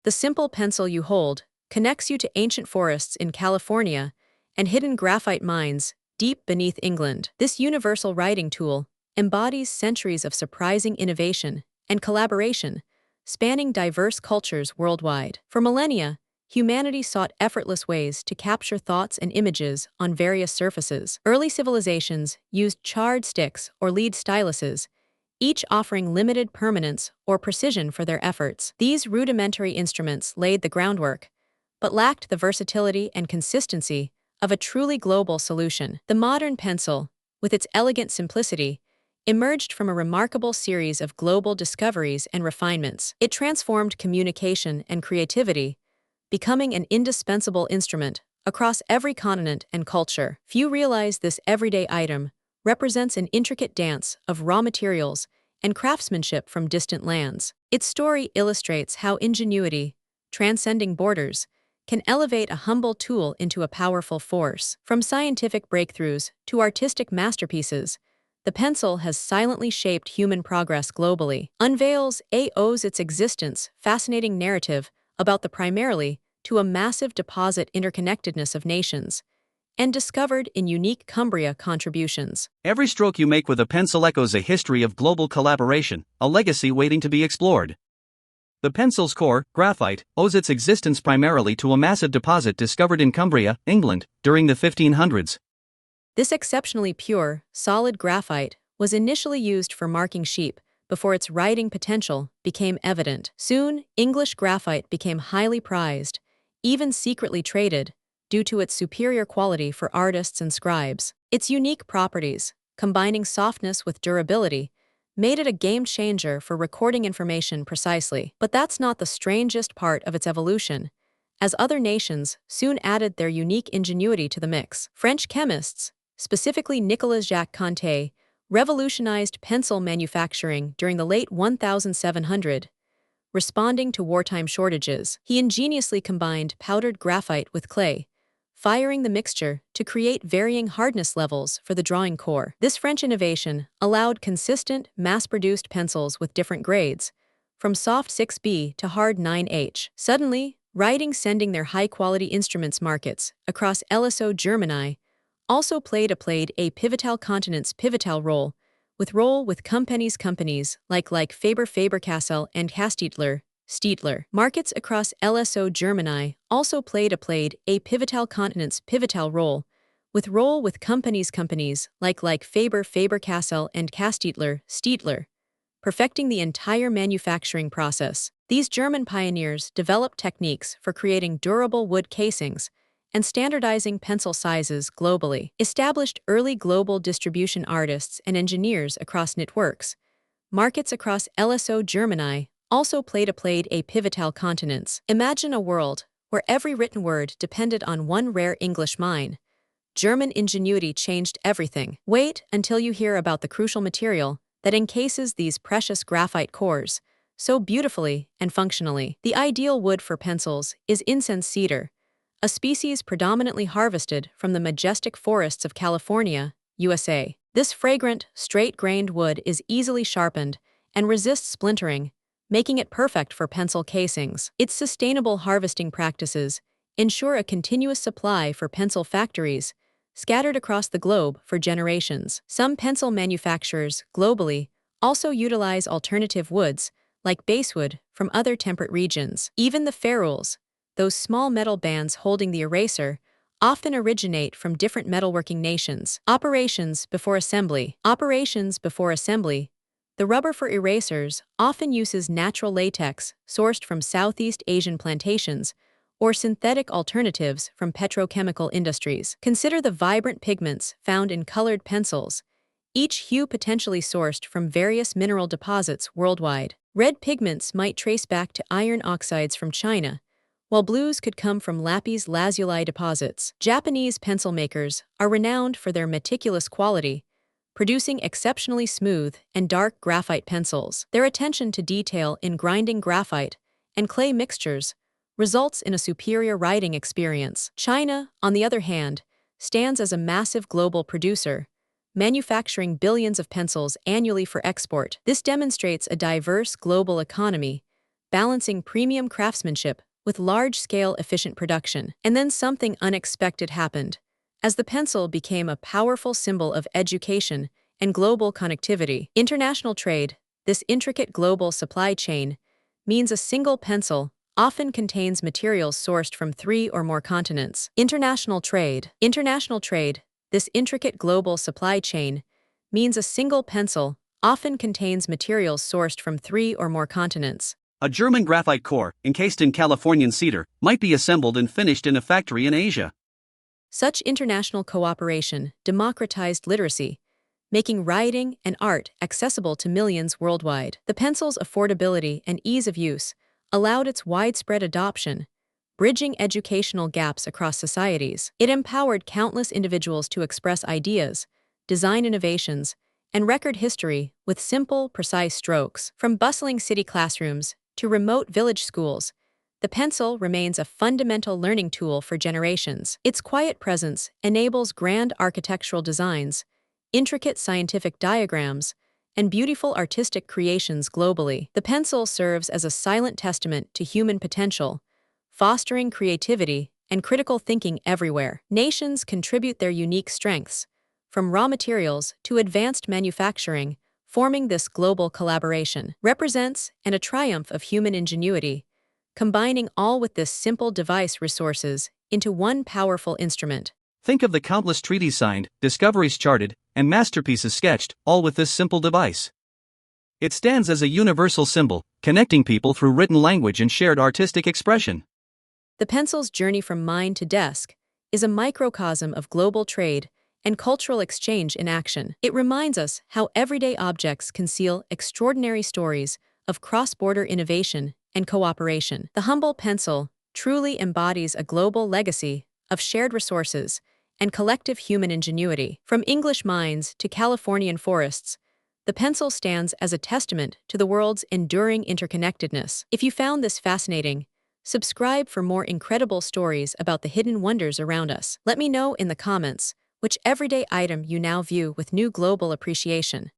The simple pencil you hold connects you to ancient forests in California and hidden graphite mines deep beneath England. This universal writing tool embodies centuries of surprising innovation and collaboration, spanning diverse cultures worldwide. For millennia, humanity sought effortless ways to capture thoughts and images on various surfaces. Early civilizations used charred sticks or lead styluses, each offering limited permanence or precision for their efforts. These rudimentary instruments laid the groundwork, but lacked the versatility and consistency of a truly global solution. The modern pencil, with its elegant simplicity, emerged from a remarkable series of global discoveries and refinements. It transformed communication and creativity, becoming an indispensable instrument across every continent and culture. Few realize this everyday item represents an intricate dance of raw materials and craftsmanship from distant lands. Its story illustrates how ingenuity, transcending borders, can elevate a humble tool into a powerful force. From scientific breakthroughs to artistic masterpieces, the pencil has silently shaped human progress globally. Unveils owes its existence fascinating narrative about the primarily to a massive deposit interconnectedness of nations, and discovered in unique Cumbria contributions. Every stroke you make with a pencil echoes a history of global collaboration, a legacy waiting to be explored. The pencil's core, graphite, owes its existence primarily to a massive deposit discovered in Cumbria, England, during the 1500s. This exceptionally pure, solid graphite was initially used for marking sheep before its writing potential became evident. Soon, English graphite became highly prized, even secretly traded, due to its superior quality for artists and scribes. Its unique properties, combining softness with durability, made it a game-changer for recording information precisely. But that's not the strangest part of its evolution, as other nations soon added their unique ingenuity to the mix. French chemists, specifically Nicolas-Jacques Conté, revolutionized pencil manufacturing during the late 1700s, responding to wartime shortages. He ingeniously combined powdered graphite with clay, firing the mixture to create varying hardness levels for the drawing core. This French innovation allowed consistent, mass-produced pencils with different grades, from soft 6B to hard 9H. Suddenly, writing sending their high-quality instruments markets across LSO Germany also played a pivotal continent's pivotal role with companies like Faber-Castell and Stiedler. Markets across LSO Germany also played a pivotal continent's pivotal role with companies like Faber-Castell and Stiedler, perfecting the entire manufacturing process. These German pioneers developed techniques for creating durable wood casings and standardizing pencil sizes globally, established early global distribution artists and engineers across networks. Markets across LSO Germany also played a pivotal continents. Imagine a world where every written word depended on one rare English mine. German ingenuity changed everything. Wait until you hear about the crucial material that encases these precious graphite cores so beautifully and functionally. The ideal wood for pencils is incense cedar, a species predominantly harvested from the majestic forests of California, USA. This fragrant, straight-grained wood is easily sharpened and resists splintering, making it perfect for pencil casings. Its sustainable harvesting practices ensure a continuous supply for pencil factories scattered across the globe for generations. Some pencil manufacturers globally also utilize alternative woods, like basswood, from other temperate regions. Even the ferrules, those small metal bands holding the eraser, often originate from different metalworking nations. Operations before assembly. The rubber for erasers often uses natural latex sourced from Southeast Asian plantations or synthetic alternatives from petrochemical industries. Consider the vibrant pigments found in colored pencils, each hue potentially sourced from various mineral deposits worldwide. Red pigments might trace back to iron oxides from China, while blues could come from lapis lazuli deposits. Japanese pencil makers are renowned for their meticulous quality, producing exceptionally smooth and dark graphite pencils. Their attention to detail in grinding graphite and clay mixtures results in a superior writing experience. China, on the other hand, stands as a massive global producer, manufacturing billions of pencils annually for export. This demonstrates a diverse global economy balancing premium craftsmanship with large-scale efficient production. And then something unexpected happened. As the pencil became a powerful symbol of education and global connectivity, international trade, this intricate global supply chain, means a single pencil often contains materials sourced from 3 or more continents. International trade, this intricate global supply chain, means a single pencil often contains materials sourced from 3 or more continents. A German graphite core, encased in Californian cedar, might be assembled and finished in a factory in Asia. Such international cooperation democratized literacy, making writing and art accessible to millions worldwide. The pencil's affordability and ease of use allowed its widespread adoption, bridging educational gaps across societies. It empowered countless individuals to express ideas, design innovations, and record history with simple, precise strokes. From bustling city classrooms to remote village schools, the pencil remains a fundamental learning tool for generations. Its quiet presence enables grand architectural designs, intricate scientific diagrams, and beautiful artistic creations globally. The pencil serves as a silent testament to human potential, fostering creativity and critical thinking everywhere. Nations contribute their unique strengths, from raw materials to advanced manufacturing, forming this global collaboration. Represents and a triumph of human ingenuity, combining all with this simple device resources into one powerful instrument. Think of the countless treaties signed, discoveries charted, and masterpieces sketched, all with this simple device. It stands as a universal symbol, connecting people through written language and shared artistic expression. The pencil's journey from mind to desk is a microcosm of global trade and cultural exchange in action. It reminds us how everyday objects conceal extraordinary stories of cross-border innovation and cooperation. The humble pencil truly embodies a global legacy of shared resources and collective human ingenuity. From English mines to Californian forests, the pencil stands as a testament to the world's enduring interconnectedness. If you found this fascinating, subscribe for more incredible stories about the hidden wonders around us. Let me know in the comments which everyday item you now view with new global appreciation.